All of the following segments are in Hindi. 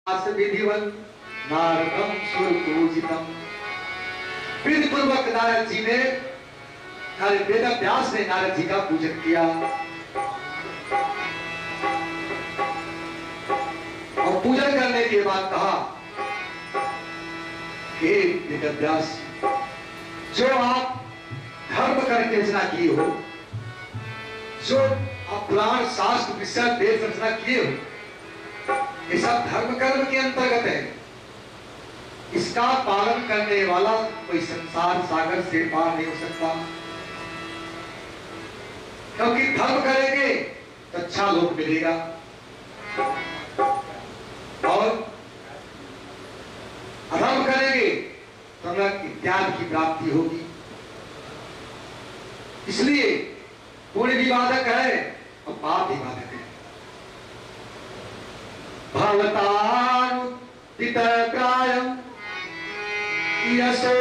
विधिवत नारदम सुरपूजितम। विधि पूर्वक नारद जी ने वेद व्यास ने नारद जी का पूजन किया और पूजन करने के बाद कहा कि वेद व्यास, जो आप धर्म करके रचना किए हो, जो आप पुराण शास्त्र विषय वेद रचना किए हो, ये सब धर्म कर्म के अंतर्गत है। इसका पालन करने वाला कोई संसार सागर से पार नहीं हो सकता, क्योंकि धर्म करेंगे तो अच्छा लोक मिलेगा और अधर्म करेंगे तो नरक इत्यादि की प्राप्ति होगी। इसलिए पुण्य भी बाधक है और पाप भी बाधक है। भवतानुदितप्रायं यशो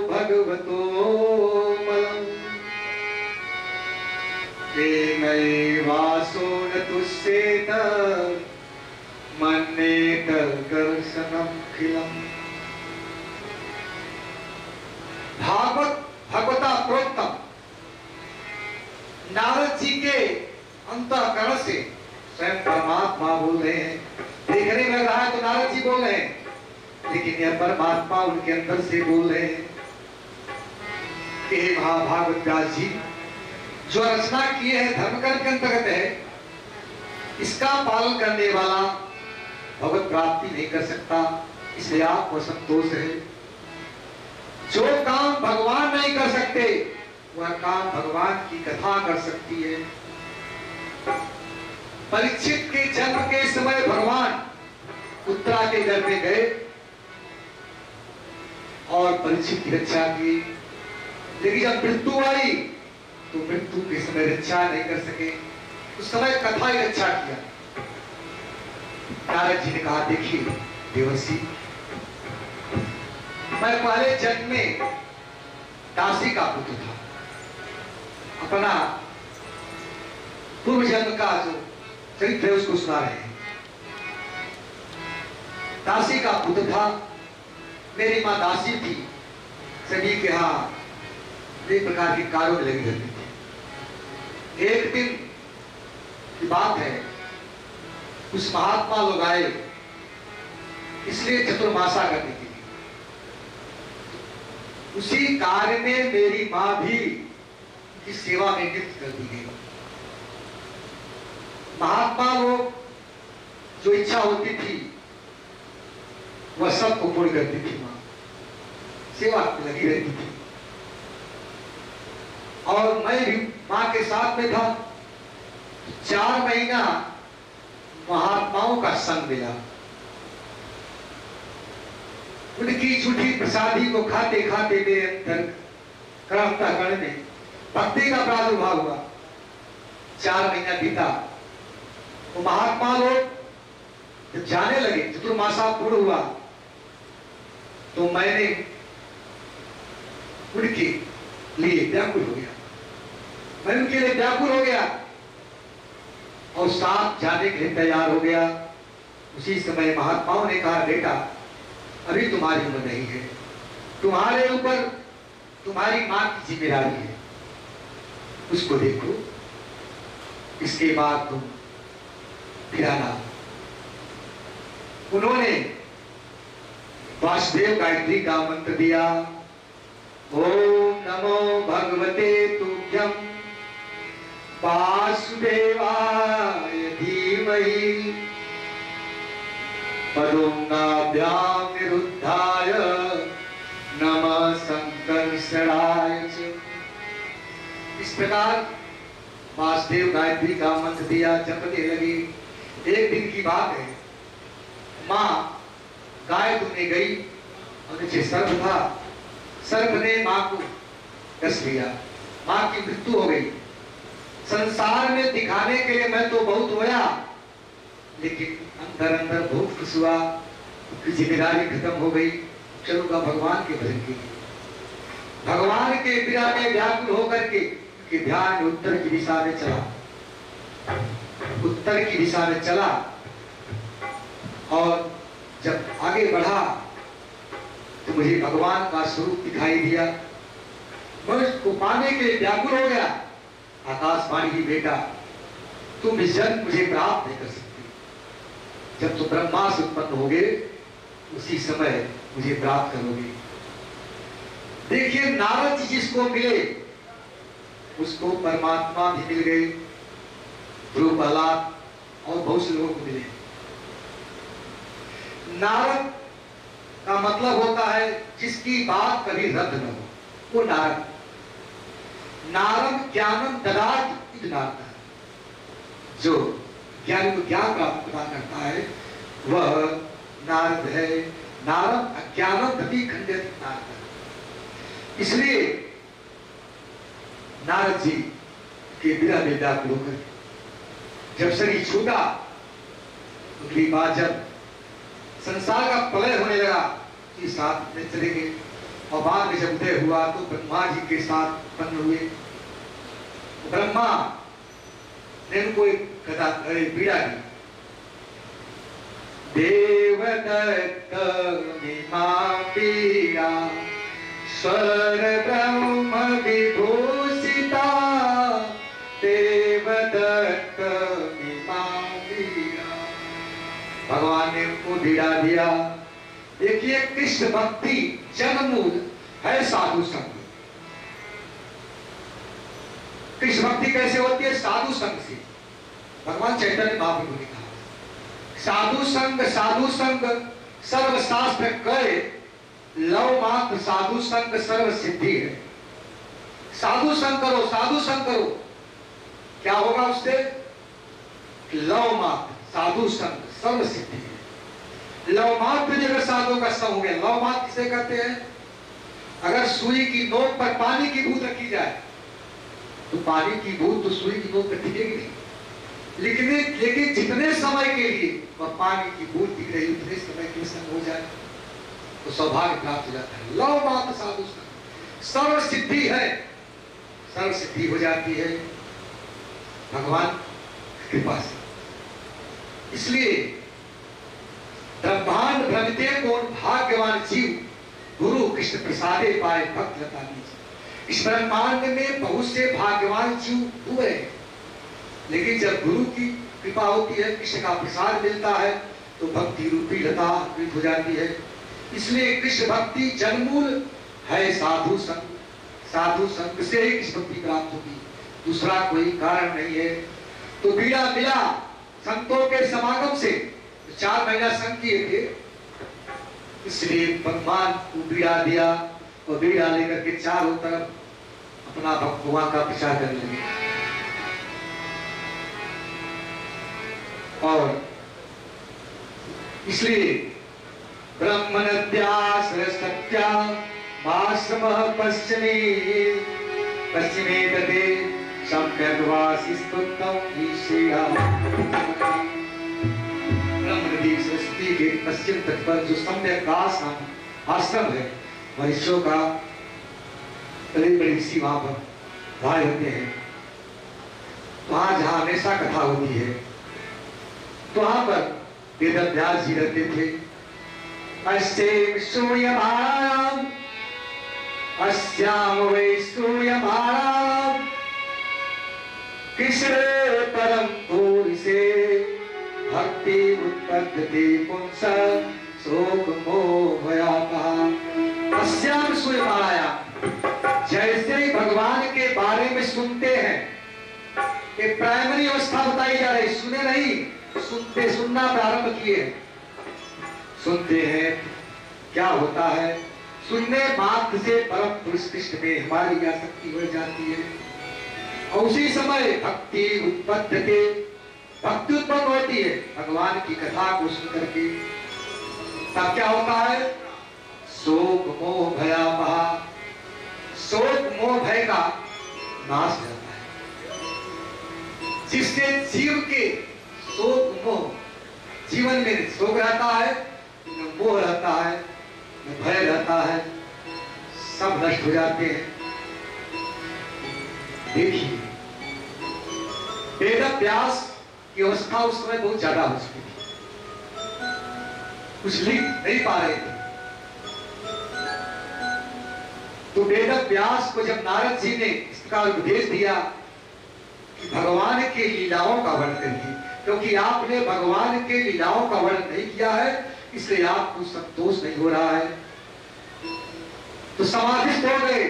भगवतो मलम् तेनैवासो न तुष्येत मन्येत दर्शनमखिलम्। भगवता प्रोक्तम, नारद जी के अंतःकरण से स्वयं परमात्मा बोल रहे हैं। देखने में लग रहा है तो नारद जी बोल रहे हैं, लेकिन यह परमात्मा उनके अंदर से बोल रहे हैं कि महाभागवत व्यास जी, जो रचना किए हैं धर्म कर्म के अंतर्गत है, इसका पालन करने वाला भगवत प्राप्ति नहीं कर सकता, इसलिए आपको संतोष है। जो काम भगवान नहीं कर सकते वह काम भगवान की कथा कर सकती है। परीक्षित के जन्म के समय भगवान उत्तरा के घर में गए और परीक्षित की रक्षा की, लेकिन जब मृत्यु आई तो मृत्यु के समय रक्षा नहीं कर सके, उस समय कथा ही रक्षा किया। नारद जी ने कहा, देखिए देवर्षि, मैं पहले जन्म में दासी का पुत्र था। अपना पूर्व जन्म का जो चरित्र है उसको सुना रहे हैं। दासी का पुत्र था, मेरी मां दासी थी, सभी के यहाँ एक प्रकार के कार्यों में लगी रहती थी। एक दिन की बात है, कुछ महात्मा लोग आए, इसलिए चतुर्मासा करने के लिए। उसी कार्य में मेरी मां भी की सेवा में नियुक्त कर दी गई। महात्मा लोग जो इच्छा होती थी वह सबको पूर्ण करती थी, मां सेवा में लगी रहती थी। और मैं भी मां के साथ में था। 4 महीना महात्माओं का संग मिला, उनकी झूठी प्रसादी को खाते खाते मेरे अंदर कर्मता में भक्ति का प्रादुर्भाव हुआ। 4 महीना बीता, वो महात्मा लोग जब जाने लगे, चतुर्मासा पूर्ण हुआ, तो मैंने उनके लिए व्याकुल हो गया। मैं उनके लिए व्याकुल हो गया और साथ जाने के लिए तैयार हो गया। उसी समय महात्माओं ने कहा, बेटा अभी तुम्हारी उम्र नहीं है, तुम्हारे ऊपर तुम्हारी मां की जिम्मेदारी है, उसको देखो, इसके बाद तुम फिर आना। उन्होंने वासुदेव गायत्री का मंत्र दिया, ओम नमो भगवते तुभ्यं वासुदेवाय धीमहि पदोंगाभ्यां निरुद्धाय नमः संकर्षणाय च। इस प्रकार वासुदेव गायत्री का मंत्र दिया, जपने लगी। एक दिन की बात है, मां गाय धोने गई और नीचे सर्प था, सर्प ने मां को डस लिया, मां की मृत्यु हो गई। संसार में दिखाने के लिए मैं तो बहुत रोया, लेकिन अंदर अंदर बहुत खुश हुआ, जिम्मेदारी खत्म हो गई। चलूंगा भगवान के भजन के लिए। भगवान के विरह में व्याकुल होकर के ध्यान उत्तर की दिशा में चला, उत्तर की दिशा में चला और आगे बढ़ा तो मुझे भगवान का स्वरूप दिखाई दिया। मैं उसको पाने के लिए व्याकुल हो गया। आकाशवाणी की बेटा, तुम इस जन्म मुझे प्राप्त नहीं कर सकती। जब तुम ब्रह्मा से उत्पन्न होगे उसी समय मुझे प्राप्त करोगे। देखिए, नारद जी जिसको मिले उसको परमात्मा भी मिल गए, ध्रुव प्रहलाद और बहुत से लोगों को मिले। नारद का मतलब होता है जिसकी बात कभी रद्द न हो, वो नारद। नारद ज्ञानम ददाति इति नारद, जो ज्ञानी को ज्ञान प्राप्त प्रदान करता है वह नारद है। नारद अज्ञानम दति खंडित नारद। इसलिए नारद जी के विरह में व्याकुल होकर जब शरीर छूटा, उनकी बात जब संसार का प्रलय होने लगा कि साथ में चले गए, और बाद में जब उदय हुआ तो ब्रह्मा जी के साथ उत्पन्न हुए। ब्रह्मा ने उनको एक कथा पीड़ा दी। देवदत्त पीड़ा स्वर ब्रह्म विभूषिता, देवदत्त पीड़ा। भगवान ने उनको पीड़ा दिया। देखिए, कृष्ण भक्ति जन्ममूल है साधु संग। कृष्ण भक्ति कैसे होती है? साधु संग से। भगवान चैतन्य महाप्रभु ने कहा, साधु संग सर्वशास्त्र कहे, लव मात्र साधु संग सर्व सिद्धि है। साधु संग करो, साधु संग करो, क्या होगा उससे? लव मात्र साधु संग सर्व सिद्धि है। लव मात्र भी अगर साधु का संग हो गया, लव मात्र किसे कहते हैं? अगर सुई की नोक पर पानी की बूंद रखी जाए तो पानी की बूंद तो सुई की नोक पर टिकेगी नहीं, लेकिन जितने समय के लिए वह पानी की बूंद दिख रही उतने समय के संग हो जाए तो सौभाग्य प्राप्त हो जाता है। लव मात्र साधु संग सर्व सिद्धि है, सर्व सिद्धि हो जाती है भगवान कृपा से। इसलिए ब्रह्मांड भ्रमिते कौन भाग्यवान जीव, गुरु कृष्ण प्रसादे पाए भक्त लता बीज। इस ब्रह्मांड में बहुत से भाग्यवान जीव हुए हैं, लेकिन जब गुरु की कृपा होती है, कृष्ण का प्रसाद मिलता है तो भक्ति रूपी लता अंकुरित हो जाती है। इसलिए कृष्ण भक्ति जन्मूल है साधु संग। साधु संग से ही कृष्ण भक्ति प्राप्त होगी, दूसरा कोई कारण नहीं है। तो बीड़ा मिला संतों के समागम से, 4 महीना संग किए थे, इसलिए भगवान को बीड़ा दिया और बीड़ा लेकर के चारों तरफ अपना भगवान का प्रचार करने लगे। और इसलिए ब्रह्म नद्या सरस्वत्या माश्रमः पश्चिमे तटे सम्यग्वासी स्तुतम ईशेया। ब्रह्म नदी सरस्वती के पश्चिम तट पर जो सम्यक आश्रम है, मनुष्यों का बड़ी सी वहां पर भाई होते हैं। वहां जहां हमेशा कथा होती है, तो वहां पर वेदव्यास जी रहते थे। अस्येम सूर्यमाणाम अस्याम वै सूर्यमाणाम कृष्ण परम पुरुषे भक्ति उत्पद्यते पुंस शोक मोह भयापः। अस्याम सूर्यमाणायाम, जैसे ही भगवान के बारे में सुनते हैं, ये प्राइमरी अवस्था बताई जा रही, सुने नहीं, सुनना प्रारंभ किए, सुनते हैं क्या होता है? सुनने मात्र से परम पुरुष कृष्ण में हमारी आसक्ति बढ़ जाती है, और उसी समय भक्ति उत्पद्यते, भक्ति उत्पन्न होती है भगवान की कथा को सुन करके। तब क्या होता है? शोक मोह भयापः, शोक मोह भय का नाश हो जाता है। जिससे जीव के शोक मोह, जीवन में शोक रहता है, मोह रहता है, भय रहता है, सब नष्ट हो जाते हैं। देखिए, वेद व्यास की अवस्था उस समय बहुत ज्यादा हो चुकी थी। कुछ लिख नहीं पा रहे थे। तो वेद व्यास को जब नारद जी ने इस प्रकार उपदेश दिया कि भगवान के लीलाओं का वर्णन करिए, क्योंकि आपने भगवान के लीलाओं का वर्णन नहीं किया है, इसलिए आपको संतोष नहीं हो रहा है। तो समाधिस्थ हो गए।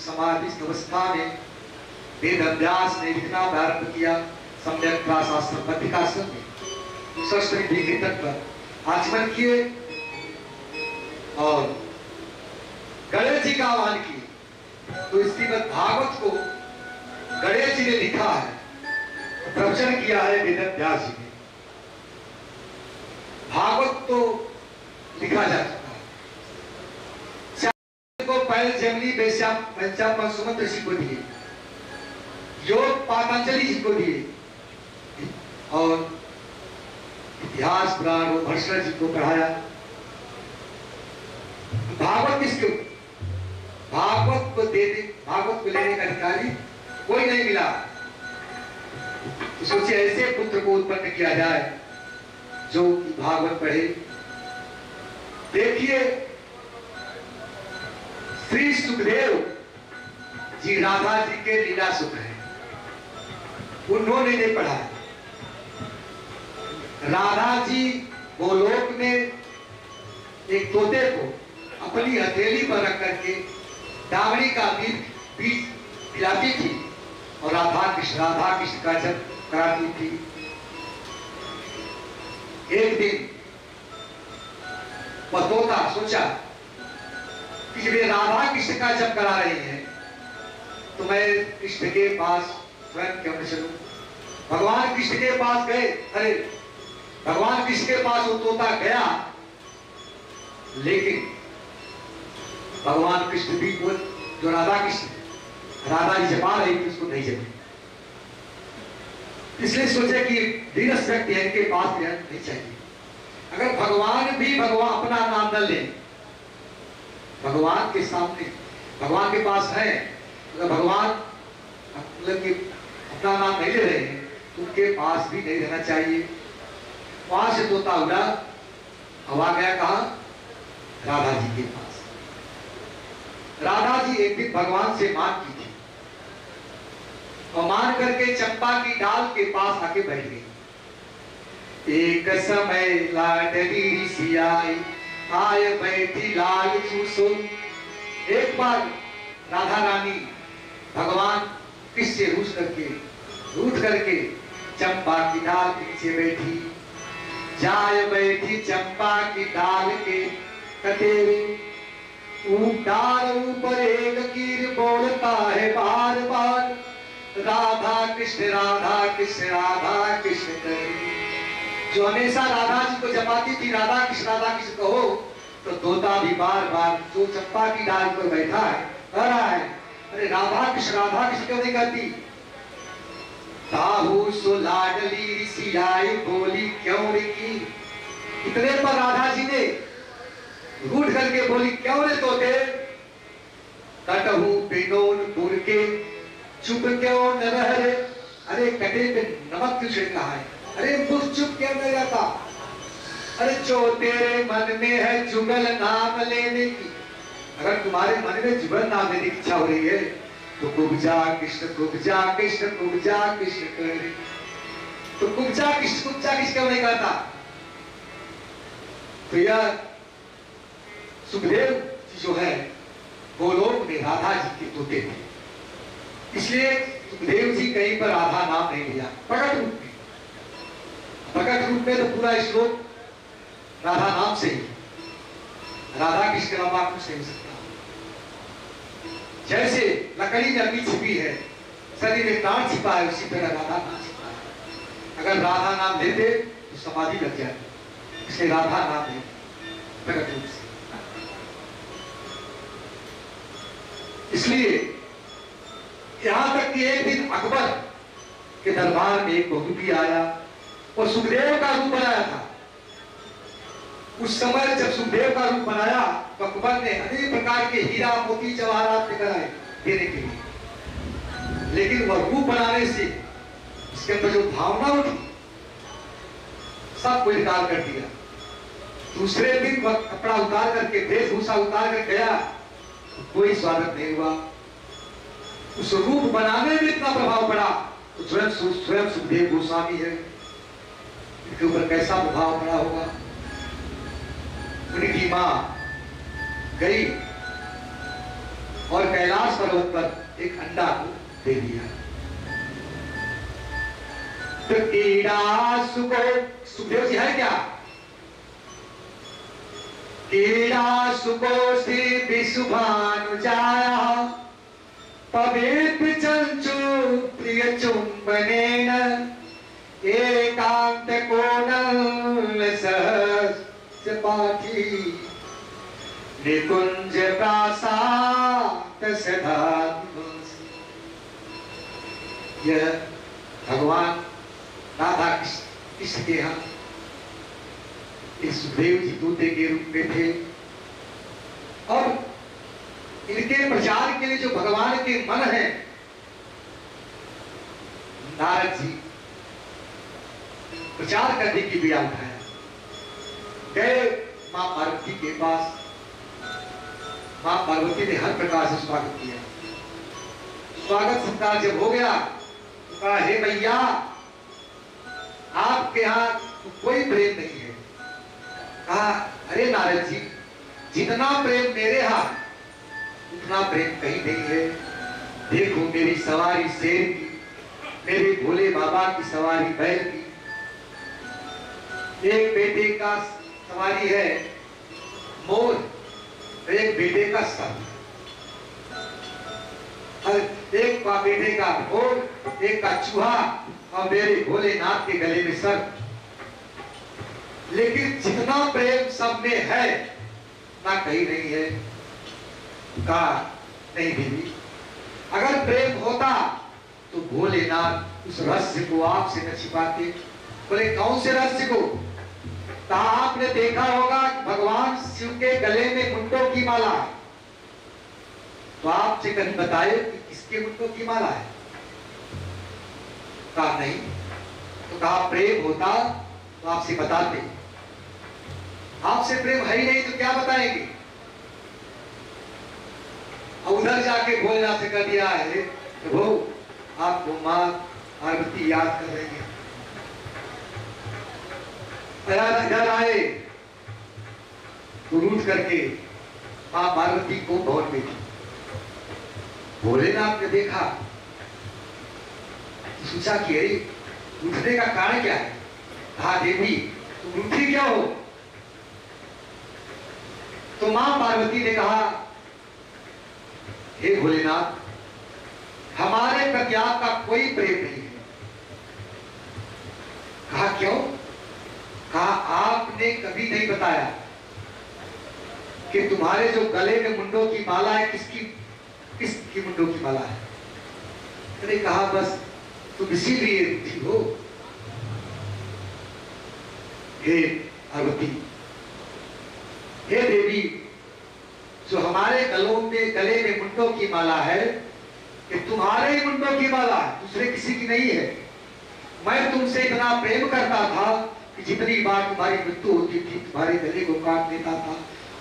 समाधिस्थ अवस्था में वेद व्यास ने लिखना प्रारंभ किया। सम्यक प्राशास्त्र बद्धिकासन में सरस्वती तट पर आचमन किए और गणेश जी का आह्वान किए। तो श्रीमद् भागवत को गणेश जी ने लिखा है, प्रवचन किया है वेद व्यास जी ने। भागवत तो लिखा जा चुका है। को पहले जमनी पंचाम सुमंत्र जी को दिए, योग पातंजलि जी को दिए और इतिहास पुराण भर्षण जी को पढ़ाया। भागवत किसके, भागवत को देने, भागवत को लेने का अधिकारी कोई नहीं मिला। तो सोचिए ऐसे पुत्र को उत्पन्न किया जाए जो भागवत पढ़े। देखिए श्री सुखदेव जी राधा जी के लीला सुख है, उन्होंने नहीं पढ़ा। राधा जी गोलोक में एक तोते को अपनी हथेली पर रख करके डावड़ी का बीज खिलाती थी और राधा कृष्ण का जप कराती थी। एक दिन वह तोता सोचा कि जब ये राधा कृष्ण का जप करा रही है तो मैं कृष्ण के पास स्वयं क्यों न चलूं। भगवान कृष्ण के पास गए। अरे भगवान कृष्ण के पास वो तोता गया, लेकिन भगवान कृष्ण भी वो जो राधा जी जपा रही थी उसको नहीं जपी। इसलिए सोचे कि धीरज व्यक्ति है, इनके पास नहीं चाहिए। अगर भगवान भी अपना नाम न ले, भगवान के सामने, भगवान के पास है, अगर भगवान मतलब कि अपना नाम नहीं ले रहे हैं तो उनके पास भी नहीं रहना चाहिए। वहां से तोता उड़ा, हवा गया कहा, राधा जी के पास। राधा जी एक दिन भगवान से मांग की थी और मांग करके चंपा की डाल के पास आके बैठ गई। एक समय लाडली सी आय बैठी लाल सुसो। एक बार राधा रानी भगवान कृष्ण से रूठ करके चंपा की डाल के नीचे बैठी। जाय बैठी चंपा की डाल के कटेरे, डाल ऊपर एक कीर बोलता है बार बार, राधा कृष्ण राधा कृष्ण राधा कृष्ण करे। जो हमेशा राधा जी को जपाती थी राधा कृष्ण कहो, तो तोता भी बार बार जो चंपा की डाल पर बैठा है कह रहा है, अरे राधा कृष्ण क्यों नहीं कहती। ताहू सो लाडली सी आई बोली क्यों रे की। इतने पर राधा जी ने रूठ करके बोली, क्यों रे तोते, कटहू बिनोन पुर के चुप क्यों न रह रे। अरे कटे पे नमक क्यों छिड़का है, अरे मुझ चुप क्यों नहीं रहता। अरे जो तेरे मन में है जुगल नाम लेने की, अगर तुम्हारे मन में जुगल नाम लेने की इच्छा हो रही है तो कुब्जा कृष्ण करे। तो कुब्जा कृष्ण क्यों नहीं कहता। तो यह सुखदेव जी जो है गोलोक में राधा जी के तोते थे, इसलिए सुखदेव जी कहीं पर राधा नाम नहीं लिया। प्रकट रूप में तो पूरा श्लोक राधा नाम से ही, राधा कृष्ण के नाम कुछ नहीं सकता। जैसे लकड़ी में अग्नि छिपी है, शरीर में प्राण छिपा है, उसी तरह राधा नाम छिपा है। अगर राधा नाम लेते तो समाधि लग जाए, इसलिए राधा नाम ले प्रकट रूप से। इसलिए यहां तक कि एक दिन अकबर के दरबार में एक बहुरूपी आया और सुखदेव का रूप बनाया था। उस समय जब सुखदेव का रूप बनाया तो अकबर ने अनेक प्रकार के हीरा मोती जवाहरात लेकर आए देने के लिए, लेकिन वह रूप बनाने से इसके अंदर जो भावना उठी सब को इनकार कर दिया। दूसरे दिन कपड़ा उतार करके, वेशभूषा उतार कर गया, कोई स्वागत नहीं हुआ। उस रूप बनाने में इतना प्रभाव पड़ा, तो स्वयं सुखदेव गोस्वामी है, इनके ऊपर कैसा प्रभाव पड़ा होगा। उनकी मां गई और कैलाश पर्वत पर एक अंडा को दे दिया। तो कीड़ा सुखदेव जी है क्या? कीड़ा सुकोषी विशुभानु जाया पवित्र चंचु प्रिय चुंबनेन एकांत कोणल सहस्र पाठी निकुंज प्रासाद सदा। यह भगवान राधा कृष्ण के यहाँ सुखदेव जी दूते के रूप में थे, और इनके प्रचार के लिए जो भगवान के मन है, नारद जी प्रचार करने की भी उठाया। गए मां पार्वती के पास। मां पार्वती ने हर प्रकार से स्वागत किया। स्वागत सत्कार जब हो गया तो कहा, हे भैया, आपके यहाँ कोई प्रेम नहीं है। कहा, अरे नारद जी, जितना प्रेम मेरे यहाँ उतना प्रेम कहीं नहीं है। देखो मेरी सवारी शेर की, मेरे भोले बाबा की सवारी बैल की, एक बेटे का सवारी है मोर, एक बेटे का सर, एक का बेटे का भोर, एक का चूहा, और मेरे भोलेनाथ के गले में सर। लेकिन जितना प्रेम सब में है ना कहीं नहीं है। कहा, नहीं देवी, अगर प्रेम होता तो भोलेनाथ उस रहस्य को आपसे न छिपाते। बोले, कौन से रहस्य को? कहा, आपने देखा होगा भगवान शिव के गले में मुंडों की माला है, तो आपसे कहीं बताए कि किसके मुंडों की माला है? कहा, नहीं। तो कहा, प्रेम होता तो आपसे बताते, आपसे प्रेम है ही नहीं तो क्या बताएंगे? उधर जाके भोलेनाथ से कर दिया है, प्रभु आपको मां पार्वती याद कर रही है। इधर आए तो रूठ करके मां पार्वती को भवन में थी। भोलेनाथ ने देखा, सोचा कि अरे उठने का कारण क्या है? कहा, देवी तुम उठी क्या हो? तो मां पार्वती ने कहा, हे भोलेनाथ, हमारे प्रति आपका कोई प्रेम नहीं है। कहा, क्यों? कहा, आपने कभी नहीं बताया कि तुम्हारे जो गले में मुंडों की माला है किसकी मुंडों की माला है? मैंने कहा, बस तुम इसीलिए उठी हो। हे पार्वती, हे देवी, जो हमारे गले में मुंडों की माला है, कि तुम्हारे ही मुंडों की माला है, दूसरे किसी की नहीं है। मैं तुमसे इतना प्रेम करता था कि जितनी बार तुम्हारी मृत्यु होती थी, तुम्हारे गले को काट देता था,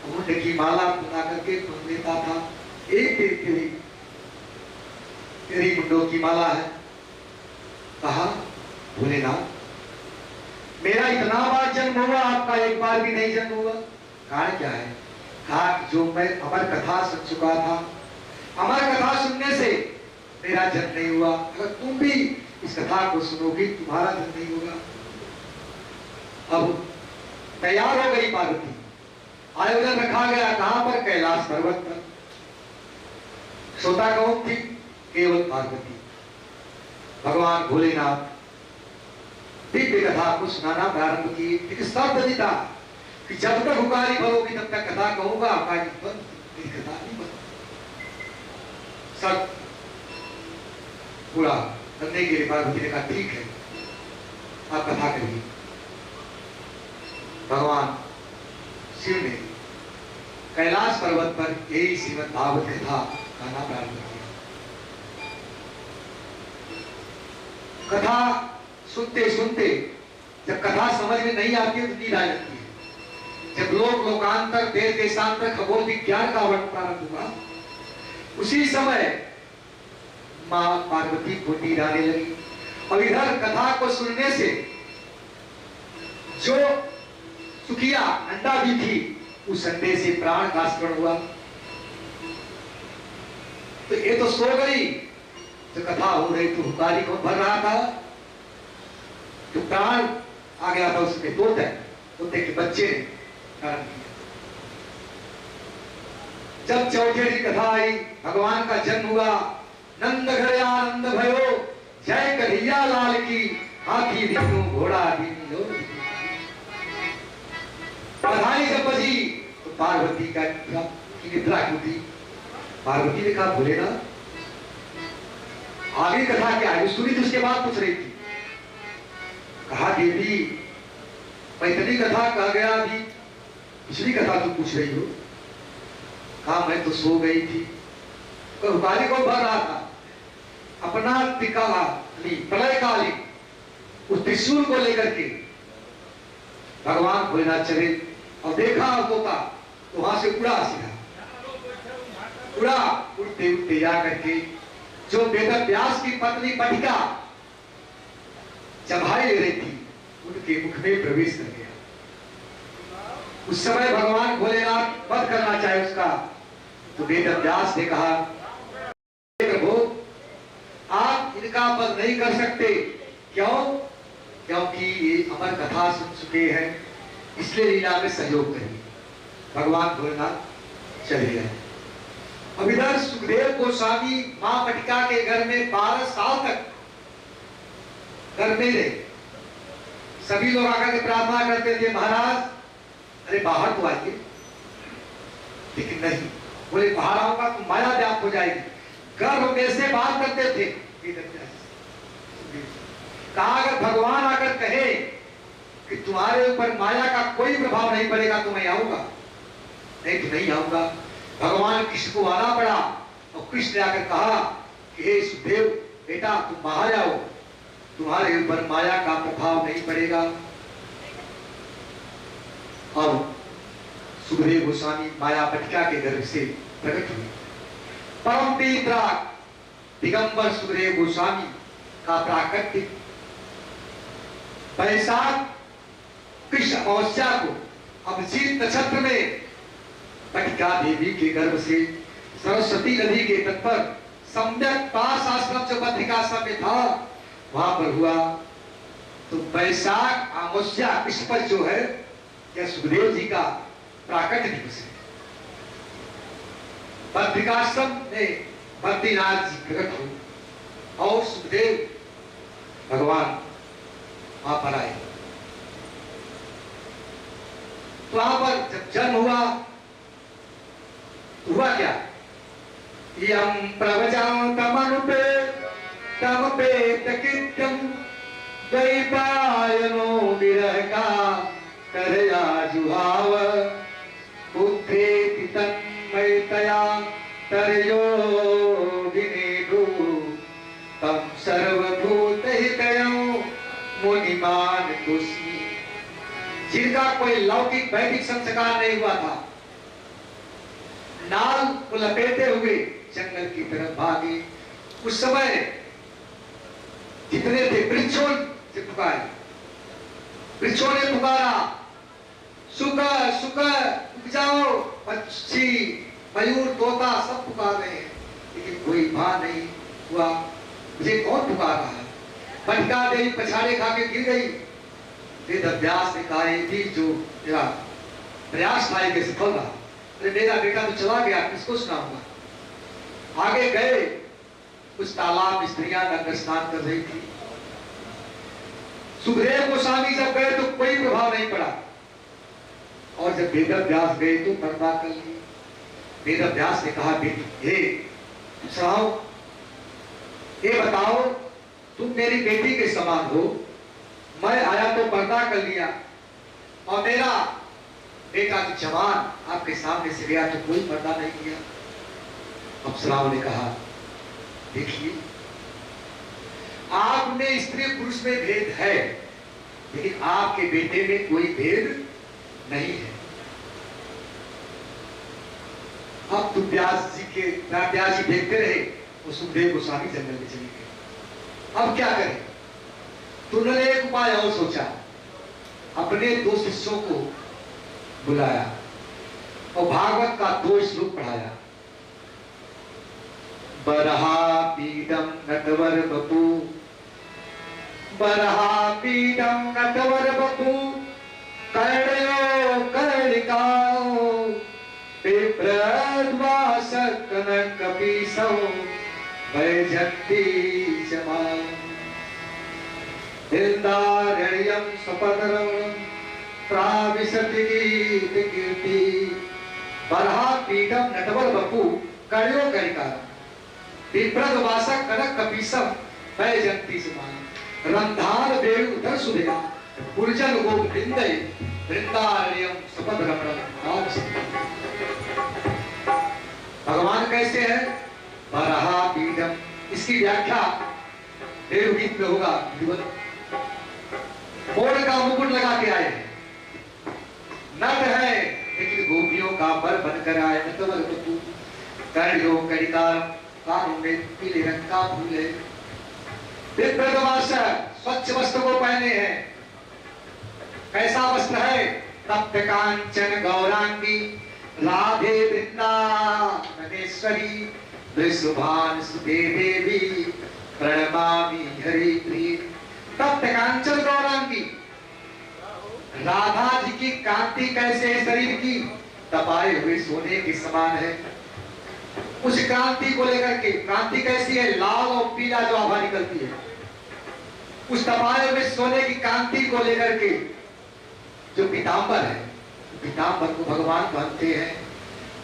मुंड की माला बना करके बांध देता था। एक तेरी मुंडों की माला है। कहा, भोलेनाथ, मेरा इतना बार जन्म हुआ, आपका एक बार भी नहीं जन्म हुआ। कारण क्या है? कहा, जो मैं अमर कथा सुन चुका था, अमर कथा सुनने से मेरा जन्म नहीं हुआ। अगर तुम भी इस कथा को सुनोगी, तुम्हारा जन्म नहीं होगा। अब तैयार हो गई पार्वती, आयोजन रखा गया। कहां पर? कैलाश पर्वत पर। श्रोता कौन थी? केवल पार्वती। भगवान भोलेनाथ दिव्य कथा को सुनाना प्रारंभ किए। एक शब्द नहीं था कि जब तक हुकारी भरोगी तब तक कथा कहूंगा, कथा नहीं बंद। सब पूरा करने के लिए पार्वती ने कहा, ठीक है, आप कथा करिए। भगवान शिव ने कैलाश पर्वत पर यही श्रीमद् भागवत कथा कहना प्रारंभ किया। कथा सुनते सुनते जब कथा समझ में नहीं आती है तो नींद आ जाती है। जब जब लोक लोकांतर देश देशांतर खगोल विज्ञान का वर्णन प्रारंभ हुआ, उसी समय मां पार्वती को नींद आने लगी और इधर कथा को सुनने से जो सुखिया अंडा भी थी उस अंडे से प्राण का स्मरण हुआ। तो ये तो सो गई, तो कथा हो रही तो हुकारी को भर रहा था, तो प्राण आ गया था उसमें। तोते के बच्चे ने कारण किया। जब चौथे की कथा आई, भगवान का जन्म हुआ, नंद घरे आनंद भयो, जय कन्हैया लाल की, हाथी दिखो घोड़ा दीनी लो। बधाई जब बजी तो पार्वती का निद्रा क्यों थी? पार्वती ने कहा भोलेनाथ, आगे कथा क्या है सुनी, तो उसके बाद पूछ रही थी। कहा देवी मैं इतनी कथा कह गया, अभी पिछली कथा तुम पूछ रही हो। कहा मैं तो सो गई थी, हुकारी को भर रहा था, अपना प्रलयकालीन उस त्रिशूल को लेकर के भगवान भोलेनाथ चले और देखा तोता तो वहां से उड़ा, सीधा उड़ा, उड़ते उड़ते जा करके जो वेद व्यास की पत्नी पटिका चबाई ले रही थी उनके मुख में प्रवेश कर गया। उस समय भगवान भोलेनाथ वध करना चाहे उसका, तो वेद व्यास ने कहा प्रभु आप इनका वध नहीं कर सकते। क्यों? क्योंकि ये अमर कथा सुन चुके हैं, इसलिए लीला में सहयोग करिए। भगवान भोलेनाथ चले गए। अब इधर सुखदेव गोस्वामी मां पटिका के घर में 12 साल तक घर में रहे। सभी लोग आकर के प्रार्थना करते थे, महाराज अरे बाहर तो आइए, लेकिन नहीं, बोले बाहर आऊंगा तो माया व्याप्त हो जाएगी। गर्भ में से बात करते थे। कहा अगर भगवान आकर कहे कि तुम्हारे ऊपर माया का कोई प्रभाव नहीं पड़ेगा तो मैं आऊंगा, नहीं तो नहीं आऊंगा। भगवान कृष्ण को आना पड़ा और कृष्ण आकर कहा कि हे सुखदेव बेटा तुम बाहर आओ, तुम्हारे ऊपर माया का प्रभाव नहीं पड़ेगा। अब सुखदेव गोस्वामी माया पटिका के गर्भ से प्रकट हुए। परम पवित्र दिगंबर सुखदेव गोस्वामी का प्राकट्य वैशाख कृष्ण अमावस्या को अभिजीत नक्षत्र में पटिका देवी के गर्भ से सरस्वती नदी के तट पर सम्यक पास आश्रम जो बद्रिकाश्रम में था वहां पर हुआ। तो वैशाख अमावस्या कृष्ण पर जो है यह सुखदेव जी का प्राकट्य दिवस है। बद्रिकाश्रम में बद्रीनाथ जी प्रकट हुए और सुखदेव भगवान वहां पर आए। तो वहां पर जब जन्म हुआ तो हुआ क्या? यम प्रवचन तमनुपे तमपेत कृत्यम दैपायनो विरह का करया जुहाव बुद्धेति तन्मयतया तरयो विनेदु तम सर्वभूत हितयं मुनिमान तुस्मि। जिनका कोई लौकिक वैदिक संस्कार नहीं हुआ था, नाल को लपेटे हुए जंगल की तरफ भागे। उस समय जितने थे वृक्षों से पुकारे, वृक्षों ने पुकारा सुख सुख उग जाओ, पक्षी मयूर तोता सब पुकार रहे हैं, लेकिन कोई भाव नहीं हुआ। मुझे कौन पुकार रहा है? पटिका देवी पछाड़े खा के गिर गई। वेद व्यास ने कहा थी जो मेरा प्रयास था कि सफल रहा, अरे मेरा बेटा तो चला गया, किसको सुनाऊंगा। आगे गए, उस तालाब में स्त्रियां गंगा स्नान कर रही थी। सुखदेव गोस्वामी जब गए तो कोई प्रभाव नहीं पड़ा, और जब वेद व्यास गए तो पर्दा कर लिया। वेद व्यास ने कहा बेटी हे सुनाओ, ये बताओ तुम मेरी बेटी के समान हो, मैं आया तो पर्दा कर लिया, और मेरा बेटा तो जवान आपके सामने से गया तो कोई पर्दा नहीं किया। अप्सराओं ने कहा देखिए आप में स्त्री पुरुष में भेद है, लेकिन आपके बेटे में कोई भेद नहीं है। अब तो व्यास जी देखते रहे, वो सुखदेव गोस्वामी जंगल में चले गए। अब क्या करें? तो उन्होंने एक उपाय और सोचा, अपने 2 शिष्यों को बुलाया और भागवत का 2 श्लोक पढ़ाया। बरहा पीडम नटवर बपू, बरहा पीडम नटवर बपू, कर्णयो कर्णिकाओ, विप्रद्वास कनक कपीसौ, वैजंती जमाल, हिंदारण्यम सपदरवणम, प्राविशति गीत कीर्ति। बरहा पीडम नटवर बपू, कर्णयो कर्णिकाओ, विप्रद्वास कनक कपीसम, वैजंती जमाल, रंधार वेणु उदर सुधया, पुरजन गोप वृंदय, वृंदारण्यम सपदरवणम। भगवान कैसे है? बरहा पीडम, इसकी व्याख्या देवगीत में होगा। मोर का मुकुट लगा के आए, नट है लेकिन गोपियों का बर बनकर आए। नटवर बपू, कर्णयो कर्णिकार, कानों में पीले रंग का फूल है। विप्रद्वास, स्वच्छ वस्त्र को पहने हैं। कैसा वस्त्र है? तप्त कांचन गौरांगी, राधे वृंदावनेश्वरी, वृषभान सुते देवी, प्रणमामि हरि प्रिय। तप्त कांचन गौरांगी, राधा जी की कांति कैसे है? शरीर की तपाए हुए सोने के समान है। उस क्रांति को लेकर के, क्रांति कैसी है? लाल और पीला जो आभा निकलती है, उस तपाए हुए सोने की कांति को लेकर के जो पीतांबर है, पीतांबर को भगवान पहनते हैं।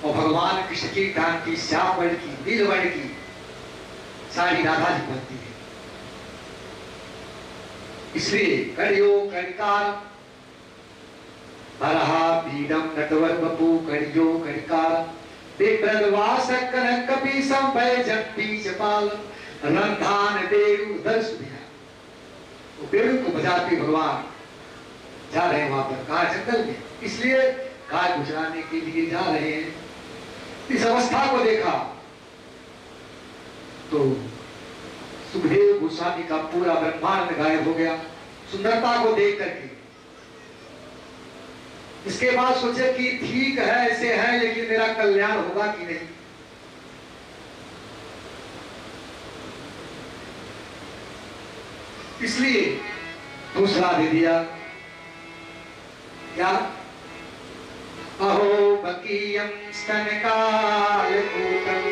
और भगवान कृष्ण की कांति श्याम वर्ण की, नील वर्ण की साड़ी राधा जी पहनती है। इसलिए कर्णयो कर्णिकार, बरहा पीडम नटवर बपू, कर्णयो कर्णिकार, विप्रद्वास कनक कपीसम, वैजंती जमाल, रंधान वेणु उदर सुधया। वो वेणु को बजाते भगवान जा रहे हैं वहां पर, कहा? जंगल में। इसलिए गाय गुजराने के लिए जा रहे हैं। इस अवस्था को देखा तो सुखदेव गोस्वामी का पूरा ब्रह्मांड गायब हो गया सुंदरता को देख करके। इसके बाद सोचे कि ठीक है, ऐसे है, लेकिन मेरा कल्याण होगा कि नहीं। इसलिए दूसरा दे दिया। क्या? अहो बकीयं स्तनकालकूटं,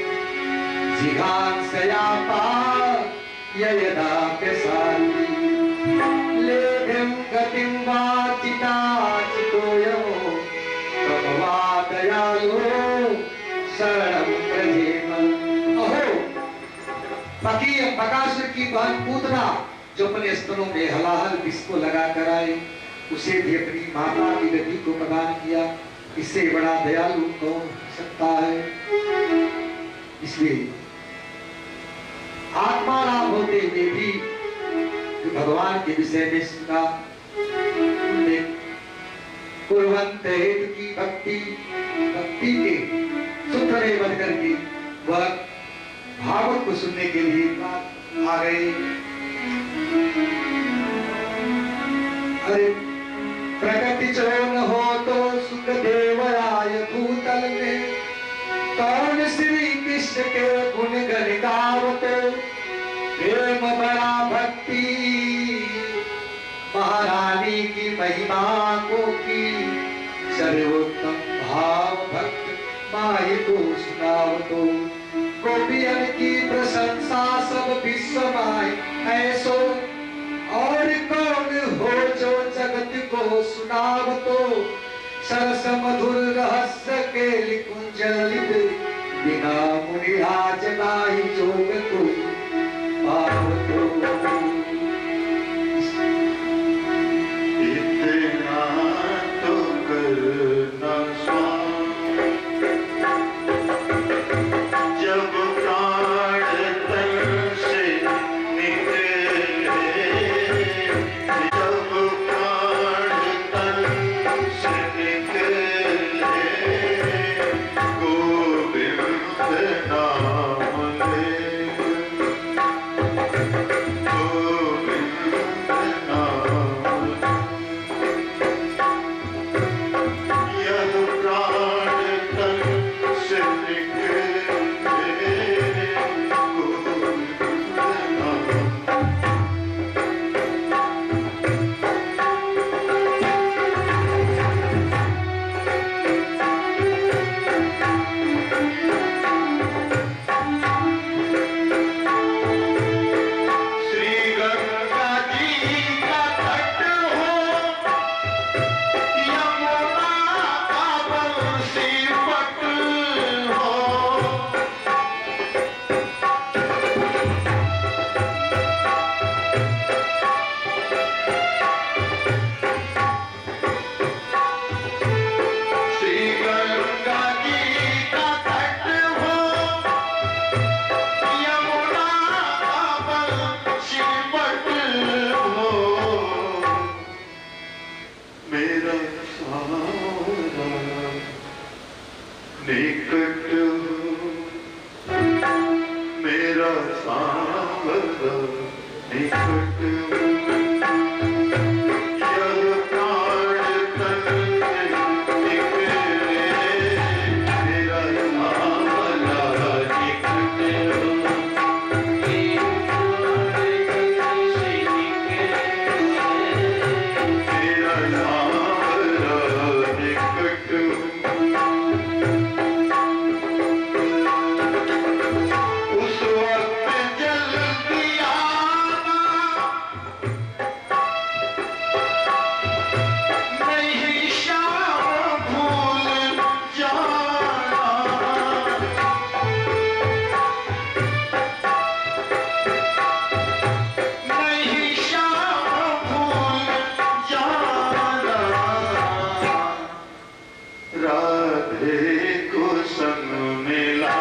जिघांसयापा ययदाप्यसारी, लेभिं गतिं वाचिताचितोयो, तमवा दयालो शरणं प्रजेम। अहो बकीयं, बकासुर की बहन पूतना, जो अपने स्तनों में हलाहल विष को लगा कर आए, उसे भी अपनी माता की गति को प्रदान किया। इससे बड़ा दयालु कौन हो सकता है? इसलिए आत्मा राम होते हुए भी भगवान के विषय में सुना, कुर्वन्त हेतु की भक्ति के सूत्र में बंध करके वह भागवत को सुनने के लिए आ गए। अरे प्रगति चरण हो तो सुखदेव आय भूतल में, कौन श्री कृष्ण के गुण गण गावत, प्रेम बड़ा भक्ति महारानी की महिमा को की, सर्वोत्तम भाव भक्त माही को सुनावतो, गोपियन की प्रशंसा सब विश्व माई ऐसो, और कौन हो जो जगत को सुनावतो, सरस मधुर रहस्य के लिकुंजलित, बिना मुनि आज नाही जोग कोई पावतो। इतना तो करना स्वामी, जब प्राण तन से निकले, जब प्राण तन से निकले, निकट हो मेरा सांवरा निकट हो यह प्राण तन से निकले मेरा सांवरा निकट हो मेरा सांवरा निकट हो उस वक्त जल्दी आना नहीं शाम भूल जाना नहीं शाम भूल जाना राधे को संग मिला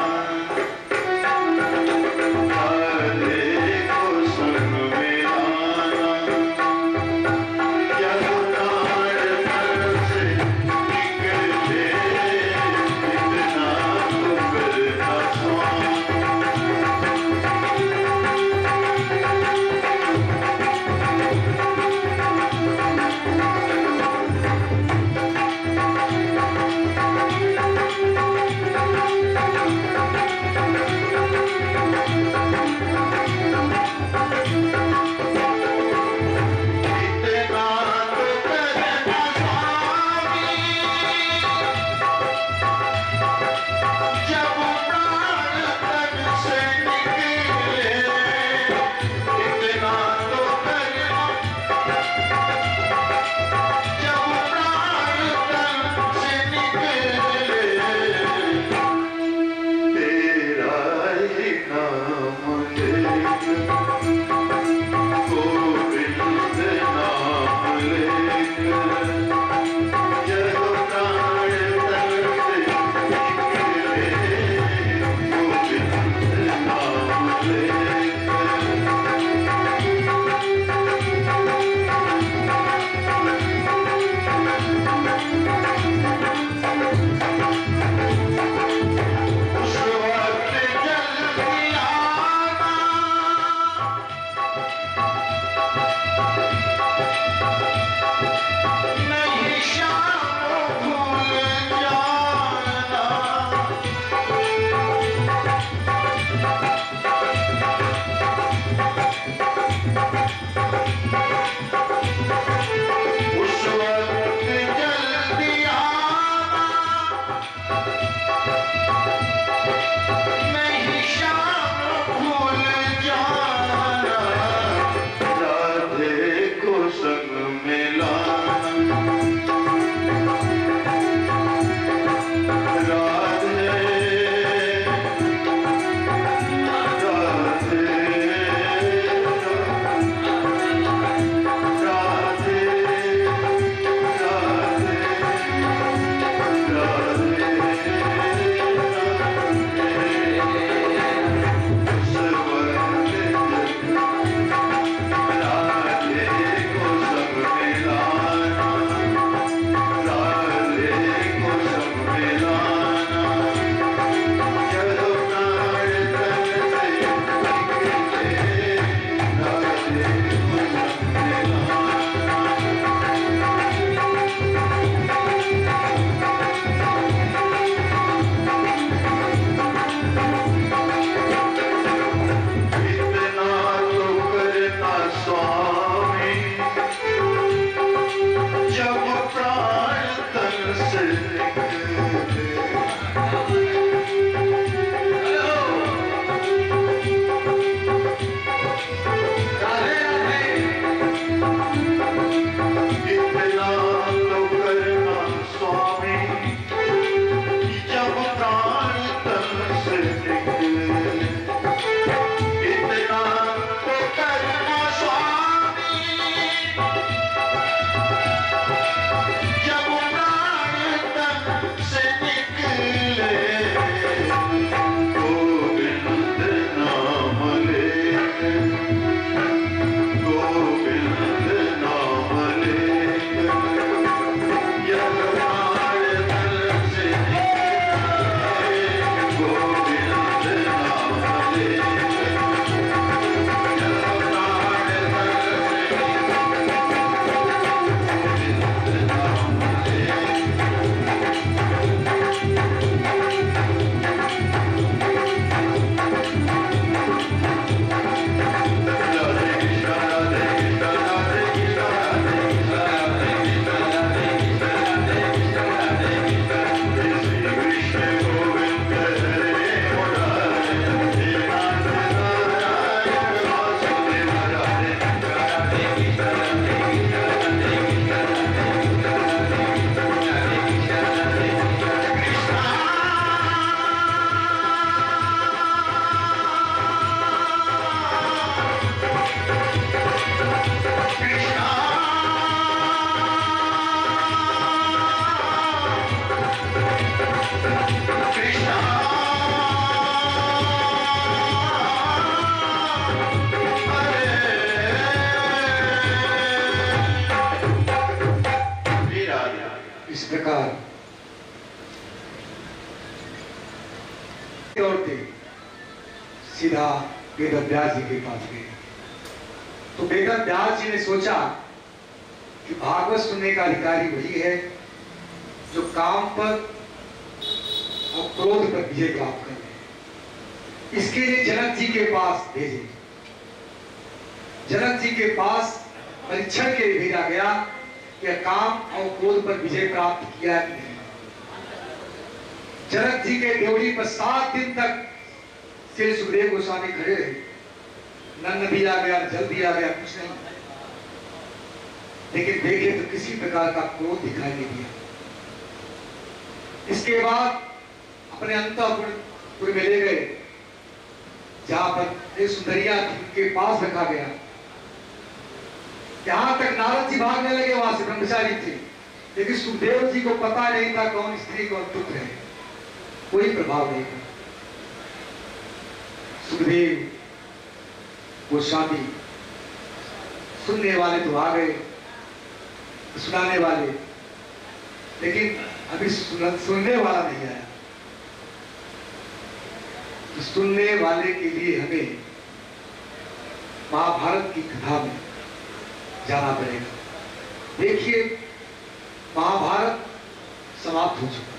दौड़ते सीधा वेदव्यास जी के पास गए। तो वेदव्यास जी ने सोचा कि भागवत सुनने का अधिकारी वही है जो काम पर और क्रोध पर विजय प्राप्त कर ले। इसके लिए जनक जी के पास भेजे। जनक जी के पास परीक्षण के लिए भेजा गया कि काम और क्रोध पर विजय प्राप्त किया कि नहीं। जनक जी के ड्योढ़ी पर 7 दिन तक श्री सुखदेव गोस्वामी खड़े रहे। नन्न दिया गया, जल दिया गया, कुछ नहीं, लेकिन देखे तो किसी प्रकार का क्रोध दिखाई नहीं दिया। इसके बाद अपने अंतःपुर में ले गए, जहां पर एक सुंदरिया थी, उनके पास रखा गया। यहां तक नारद जी भागने लगे, वहां से ब्रह्मचारी थे, लेकिन सुखदेव जी को पता नहीं था कौन स्त्री कौन पुत्र है, कोई प्रभाव नहीं था। सुखदेव गोस्वामी सुनने वाले तो आ गए, सुनाने वाले, लेकिन अभी सुनने वाला नहीं आया। तो सुनने वाले के लिए हमें महाभारत की कथा में जाना पड़ेगा। देखिए, महाभारत समाप्त हो चुका।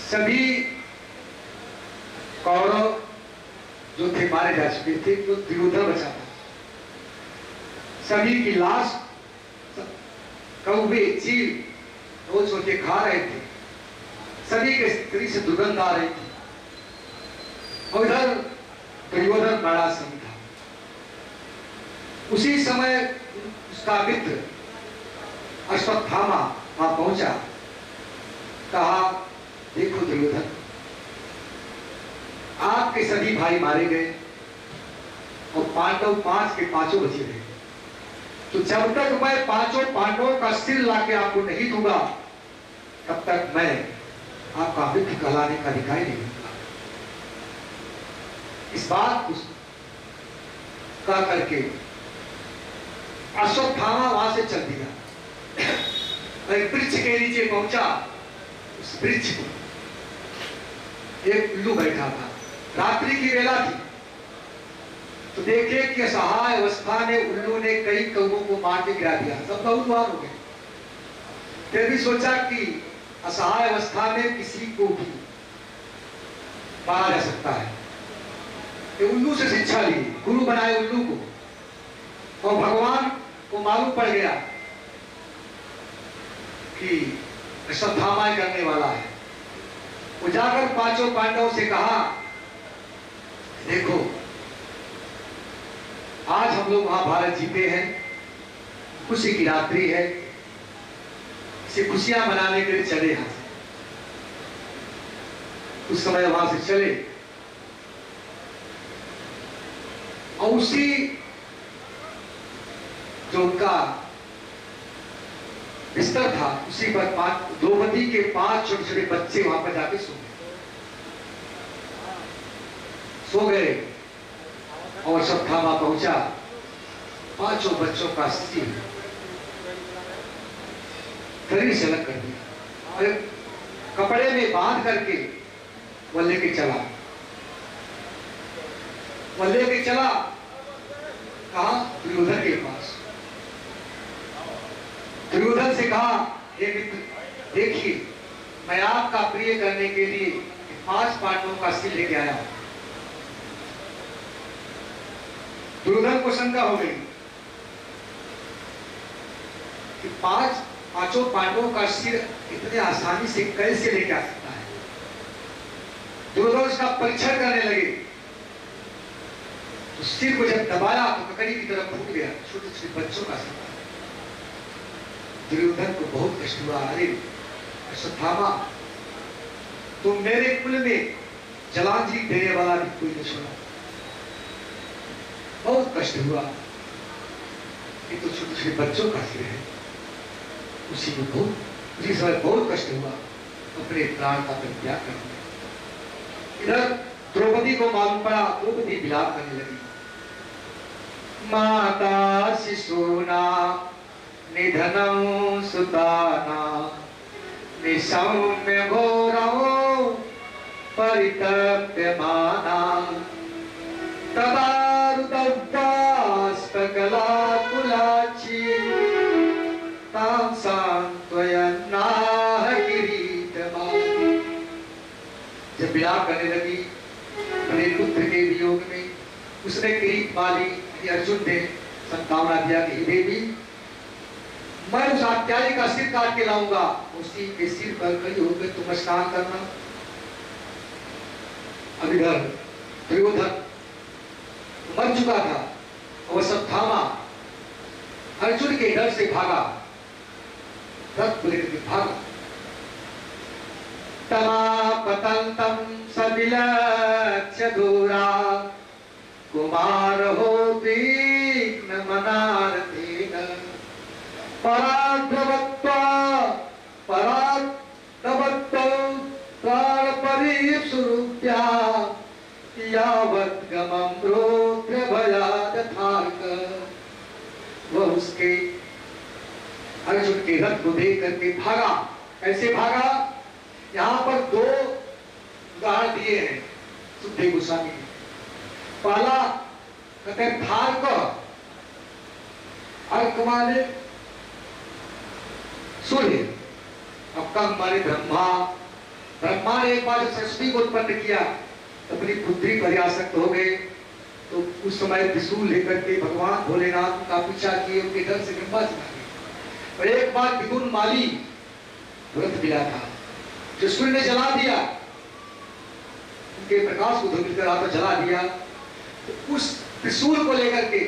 सभी कौरव जो थे मारे जा चुके थे, तो दुर्योधन बचा था। सभी की लाश कौवे चील रोज सोचे खा रहे थे। सभी के स्त्री से दुर्गंध आ रही थी। और इधर दुर्योधन बड़ा सिंह था। उसी समय उसका मित्र अश्वत्थामा वहां पहुंचा। कहा, देखो दुर्योधन, आपके सभी भाई मारे गए और पांडव 5 के 5 बचे रहे। तो जब तक मैं 5 पांडवों का सिर लाके आपको नहीं दूंगा, तब तक मैं आपका मित्र कहलाने का अधिकार नहीं दूंगा। इस बात को कह करके अश्वत्थामा वहां से चल दिया। एक वृक्ष के नीचे पहुंचा। उस वृक्ष पर एक उल्लू बैठा था। रात्रि की वेला थी। तो देखे कि असहाय अवस्था में उल्लू ने कई कौवों को मार के गिरा दिया। सब बहुत मार हो गए। फिर भी सोचा कि असहाय अवस्था में किसी को भी मारा जा सकता है। ये उल्लू से शिक्षा ली, गुरु बनाए उल्लू को। और भगवान को मालूम पड़ गया कि अश्वत्थामा करने वाला है। वो जाकर 5 पांडवों से कहा, देखो आज हम लोग महाभारत जीते हैं, खुशी की रात्रि है, इसे खुशियां मनाने के लिए चले यहां से। उस समय वहां से चले और उसी जो उनका बिस्तर था, उसी पर द्रौपदी के 5 छोटे-छोटे बच्चे वहां पर जाके सो गए। और अश्वत्थामा पहुंचा, 5 बच्चों का सिर शरीर से अलग कर दिया और कपड़े में बांध करके वो लेके चला। कहा, दुर्योधन के पास। दुर्योधन से कहा, हे मित्र, देखिए मैं आपका प्रिय करने के लिए 5 पांडवों का सिर लेके आया हूं। दुर्योधन को शंका हो गई कि 5 पांडवों का सिर इतने आसानी से कैसे लेके आ सकता है। दुर्योधन उसका परीक्षण करने लगे। तो सिर को जब दबाया तो ककड़ी की तरफ फूट गया, छोटे छोटे बच्चों का सिर। दुर्योधन को बहुत कष्ट हुआ। अरे अश्वत्थामा, तुम मेरे कुल में जलांजलि देने वाला भी कोई नहीं छोड़ा। बहुत कष्ट हुआ। ये तो छोटे छोटे बच्चों का सिर है। उसी समय बहुत कष्ट हुआ, अपने प्राण का परित्याग कर दिया। इधर द्रौपदी को मालूम पड़ा। द्रौपदी विलाप करने लगी। माता शिशूना निधनम सुताना निसौम्य घोरौ परितप्यमाना तदारुदव्यास्पकलाकुलाची तां सांत्वयन्नाह किरीटमाली। जब विलाप करने लगी अपने पुत्र के वियोग में, उसने किरीट माली अर्जुन ने संतावना दिया कि हे देवी, मैं उस हत्यारे का सिर काट के लाऊंगा, उसी के सिर पर खड़ी होकर तुम स्नान करना। अब इधर दुर्योधन मर चुका था, वह सब थामा, अर्जुन के डर से भागा, रथ को लेकर भागा। तमापतंतम सविलक्ष्य दूरा कुमारो दीप्न मनारतेन पराक्रमत्वा प्राणपरीप्सुरूप्या यावद्गमं रौद्र भयादथार्क। वह उसके अर्जुन के रथ को देख करके भागा। कैसे भागा? यहाँ पर दो उदाहरण दिए हैं सुखदेव गोस्वामी ने। पहला कहते हैं थार्क, अर्क माने सूर्य, अब कम माने ब्रह्मा। ब्रह्मा ने एक बार जब सरस्वती को उत्पन्न किया, अपनी पुत्री पर आसक्त हो गए, तो उस समय त्रिशूल लेकर के भगवान भोलेनाथ का पीछा किए, उनके डर से ब्रह्मा चला गए। और एक बार विदुन माली व्रत मिला था, जो सूर्य ने जला दिया, उनके प्रकाश को धूमिल कर आता जला दिया, तो उस त्रिशूल को लेकर के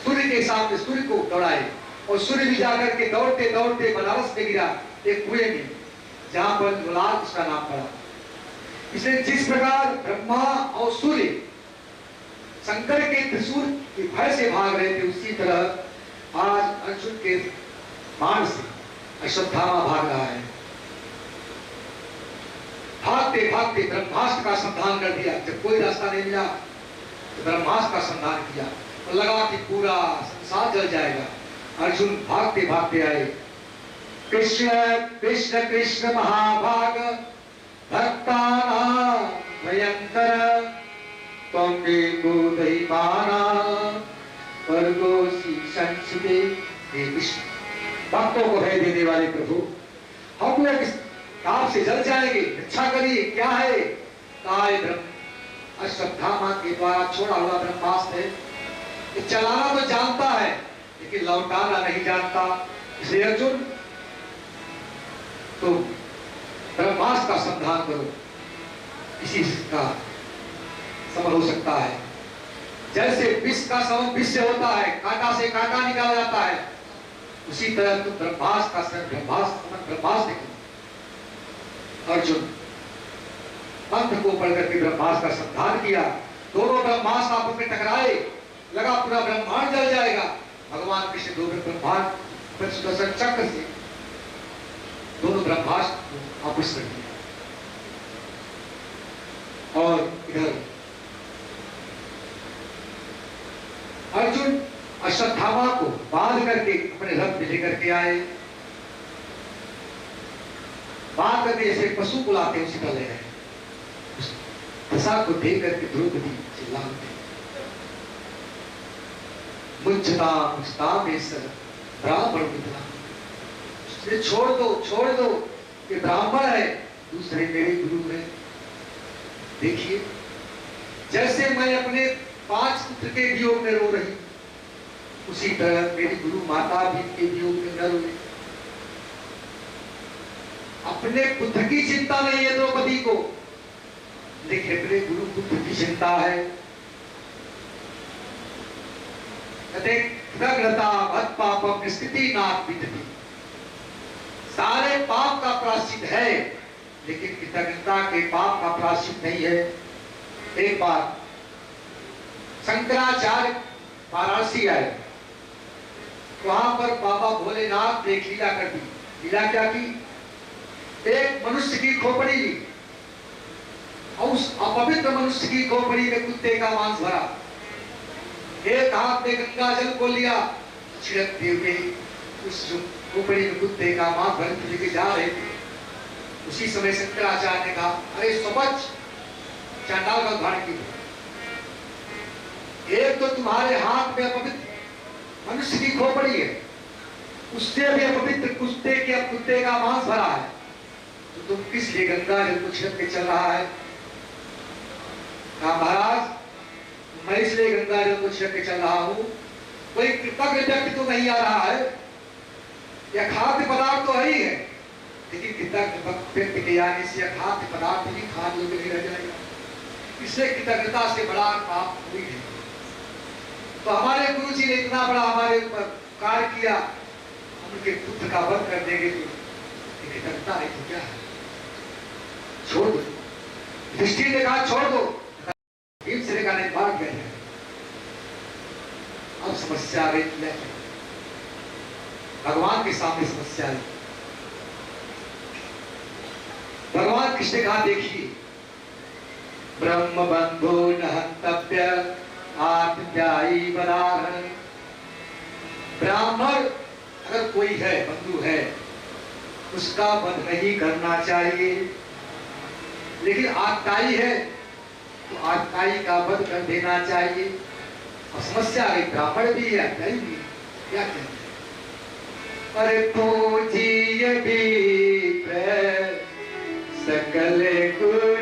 सूर्य के सामने सूर्य को दौड़ाए, और सूर्य भी जाकर के दौड़ते दौड़ते बनारस में गिरा एक कुएं में, जहां पर गुलाल उसका नाम पड़ा। इसलिए जिस प्रकार ब्रह्मा और सूर्य शंकर के त्रिशूल के भय से भाग रहे थे, उसी तरह आज अर्जुन के बाण से अश्वत्थामा भाग रहा है। भागते भागते ब्रह्मास्त्र का संधान कर दिया। जब कोई रास्ता नहीं मिला तो ब्रह्मास्त्र का संधान किया, और लगा कि पूरा संसार जल जाएगा। अर्जुन भागते भागते आए। कृष्ण कृष्ण कृष्ण महाभाग भक्तानां भयंकर त्वं एको दैवाना वर्गोसी संचिते। हे कृष्ण, भक्तों को भय देने वाले प्रभु, हम लोग ताप से जल जाएंगे, रक्षा करिए। क्या है? काय ब्रह्म अश्वत्थामा के द्वारा छोड़ा हुआ ब्रह्मास्त्र है। ये चलाना तो जानता है, लेकिन लौटाना नहीं जानता। इसलिए अर्जुन, तो ब्रह्मास्त्र का संधान करो, इसी का समर हो सकता है। जैसे विष का समर विष से होता है, कांटा से कांटा निकाला जाता है, उसी तरह तुम ब्रह्मास्त्र का ब्रह्मास्त्र अर्जुन मंत्र को पढ़ करके ब्रह्मास्त्र का संधान किया। दोनों ब्रह्मास्त्र आपस में टकराए, लगा पूरा ब्रह्मांड जल जाएगा। भगवान कृष्ण दो ब्रह्मांड चक्र से दोनों ब्रह्मास्त्र आपस कर दिया। और इधर अर्जुन अश्वत्थामा को बांध करके अपने रथ में लेकर के आए। बात करके जैसे पशु को लाते उसी तरह ले रहे। दशा को देख करके द्रौपदी चिल्लाते, मुझता ब्राह्मण मिथिला, छोड़ दो, ये ब्राह्मण है, दूसरे मेरे गुरु है। देखिए, जैसे मैं अपने 5 पुत्र के वियोग में रो रही, उसी तरह मेरी गुरु माता भी के वियोग में न रोए। अपने पुत्र की चिंता नहीं है द्रौपदी को, लेकिन अपने गुरु पुत्र की चिंता है। पापम स्थिति नाथ विदति, सारे पाप का प्रायश्चित है, लेकिन कृतज्ञता के पाप का प्रायश्चित नहीं है। एक बार शंकराचार्य वाराणसी आए, वहां पर बाबा भोलेनाथ ने एक लीला कर दी। लीला क्या की? एक मनुष्य की खोपड़ी ली, और उस अपवित्र मनुष्य की खोपड़ी में कुत्ते का मांस भरा। एक हाथ में गंगा जल को लिया, छिड़कते हुए उस खोपड़ी में कुत्ते का मांस भर लेके जा रहे थे। उसी समय शंकराचार्य ने कहा, अरे स्वच्छ चांडाल का उद्धार क्यों? एक तो तुम्हारे हाथ में अपवित्र मनुष्य की खोपड़ी है, उससे भी अपवित्र कुत्ते का मांस भरा है, तो तुम किस लिए गंगा जल को छिड़क के चल रहा है? कहा, महाराज मैं इसलिए गंगा जल को छिड़क के चल रहा हूं, कोई कृतज्ञ व्यक्ति तो नहीं आ रहा है, यह खाद्य पदार्थ तो है ही है, लेकिन कृतज्ञ व्यक्ति के आने से यह खाद्य पदार्थ भी खाद्य योग्य नहीं रह जाएगा, इससे कृतज्ञता से बड़ा पाप हुई है। तो हमारे गुरु जी ने इतना बड़ा हमारे ऊपर कार्य किया, हम उनके पुत्र का वध कर देंगे तो कृतज्ञता नहीं तो क्या है? छोड़ दो। दृष्टि ने कहा छोड़ दो, भीम से का नहीं भाग गए हैं। अब समस्या आ गई, भगवान के सामने समस्या आई। भगवान कृष्ण ने कहा, देखिए ब्रह्म बंधु न हन्तव्य आत्मजाई बराहर। ब्राह्मण अगर कोई है, बंधु है, उसका वध नहीं करना चाहिए, लेकिन आत्ताई है तो आत्ताई का वध कर देना चाहिए। और समस्या है, ब्राह्मण भी है, आत्ताई भी है, क्या कहते हैं? अरे पूजिए भी सकल गुण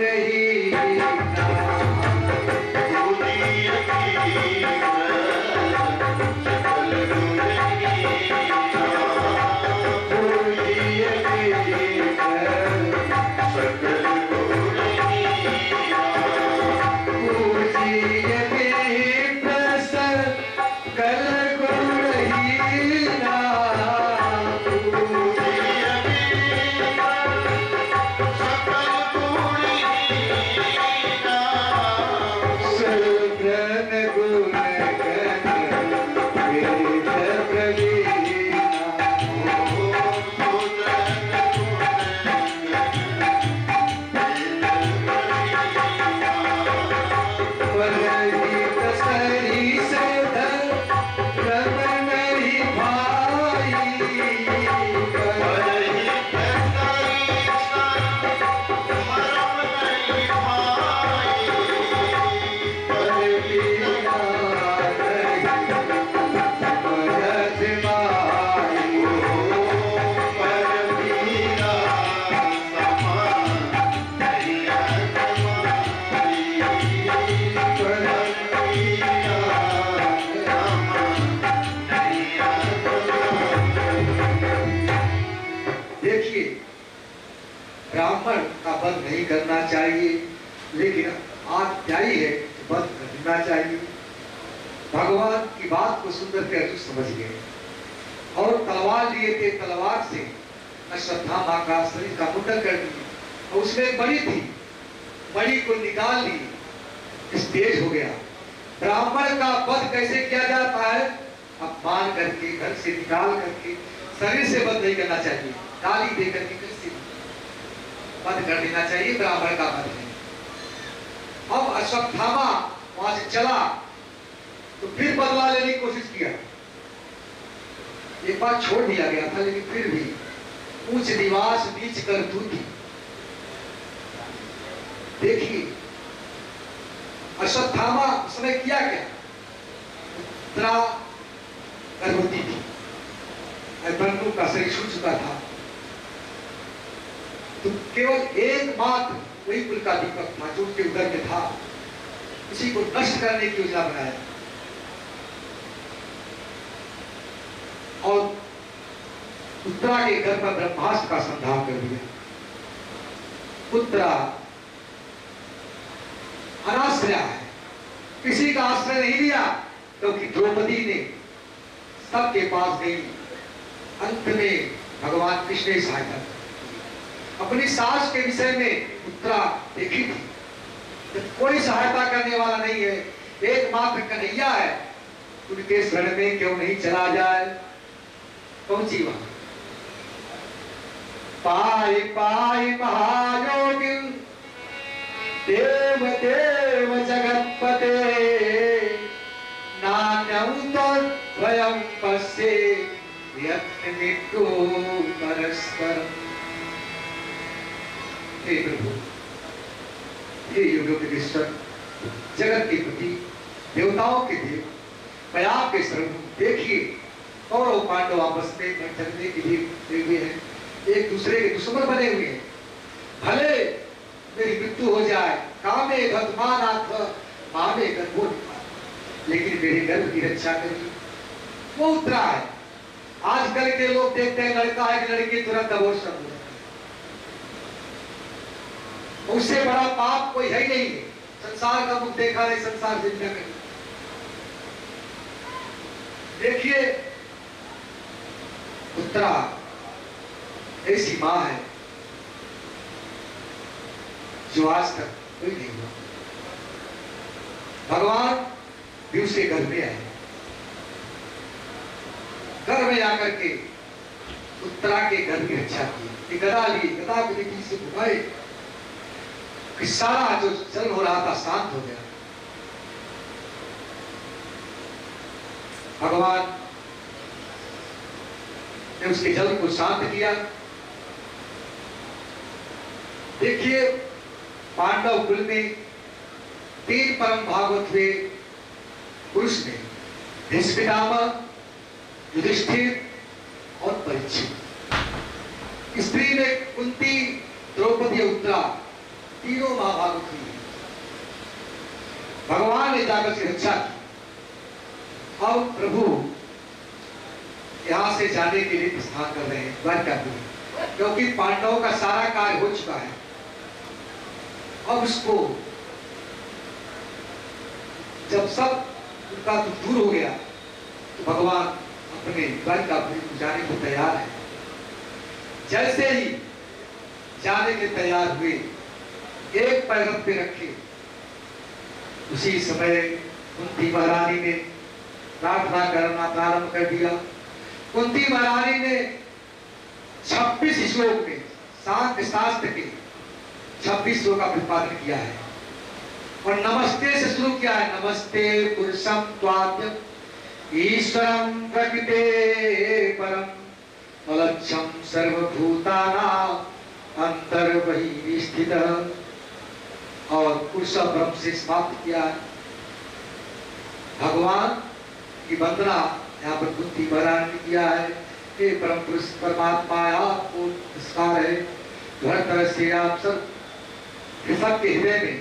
ही करना चाहिए, लेकिन आत्याई है तो वध करना चाहिए। भगवान की बात को सुंदर के अर्जुन समझ गए और तलवार लिए थे, तलवार से अश्वत्थामा का शरीर का मुंडन कर दिया और उसमें बड़ी थी, बड़ी को निकाल ली, तेज हो गया। ब्राह्मण का वध कैसे किया जाता है? अपमान करके, घर से निकाल करके, शरीर से वध नहीं करना चाहिए, गाली दे करके कैसे वध कर देना चाहिए, ब्राह्मण का वध है। अब अश्वत्थामा वहां से चला तो फिर बदला लेने की कोशिश किया। एक बार छोड़ दिया गया था, लेकिन फिर भी ऊंच निवास नीच कर दूती। देखिए अश्वत्थामा उसने किया क्या? उत्तरा गर्भवती थी, बन्नू का शरीर छूट चुका था, तो केवल एकमात्र वही कुल का दीपक था जो उसके उदर में था, उसी को नष्ट करने की योजना बनाया और उत्तरा के घर पर ब्रह्मास्त्र का संधान कर दिया। उत्तरा अनाश्रय है, किसी का आश्रय नहीं लिया, क्योंकि द्रौपदी ने सबके पास गई। अंत में भगवान कृष्ण ने सहायता की। अपनी सास के विषय में उत्तरा देखी थी, तो कोई सहायता करने वाला नहीं है, एकमात्र कन्हैया है, उनके शरण में क्यों नहीं चला जाए। पहुंची वहां, पाई पाई महायोगी देव देव जगतपते, नान्यं तद्वयं पश्ये यत्न नित्यो परस्परम्। हे प्रभु, हे युगों के ईश्वर, जगत के पति, देवताओं के देव, मैं आपके शरण हूं। देखिए कौरव पांडव आपस में झगड़ने के लिए लगे हुए हैं, एक दूसरे के दुश्मन बने हुए हैं। भले मेरी मृत्यु हो जाए, कामे गतमानाथ मामे गर्भो निपात, लेकिन मेरे गर्भ की रक्षा करिए। वो उतरा है। आजकल के लोग देखते हैं लड़का है कि लड़की, तुरंत अबॉर्शन हो जाता है। उससे बड़ा पाप कोई है ही नहीं है। संसार का मुख देखा नहीं, संसार जिंदा नहीं। देखिए उत्तरा ऐसी मां है जो आज तक कोई नहीं हुआ। भगवान भी उसके घर में आए, घर में आकर के उत्तरा के घर की रक्षा की। गदा ली, गदा को नीति से भुगाए कि सारा जो जल हो रहा था शांत हो गया। भगवान ने उसके जल को शांत किया। देखिए पांडव कुल में 3 परम भागवत हुए पुरुष ने, भीष्म पितामह, युधिष्ठिर और परीक्षित। स्त्री में कुंती, द्रौपदी, उत्तरा, तीनों महाभारत हुई। भगवान ने जाकर से रक्षा की। अब प्रभु यहां से जाने के लिए प्रस्थान कर रहे हैं द्वारकापुरी, क्योंकि पांडवों का सारा कार्य हो चुका है। अब उसको जब सब उनका दूर हो गया तो भगवान अपने द्वारकापुरी को जाने को तैयार है। जैसे ही जाने के तैयार हुए, एक पैर पे रखे, उसी समय कुंती महारानी ने प्रार्थना करना प्रारंभ कर दिया। कुंती महारानी ने 26 श्लोक में शांत शास्त्र के 26 श्लोक का प्रतिपादन किया है और नमस्ते से शुरू किया है। नमस्ते पुरुषम त्वाद्य ईश्वरम प्रकृते परम अलक्ष्यम सर्वभूतानां अंतर्बहिः स्थितः, और पुरुष ब्रह्म से समाप्त किया है। भगवान की वंदना यहाँ पर कुंती महारानी ने किया है। हे परम पुरुष परमात्मा, आपको नमस्कार है। हर तरह से आप सब के हृदय में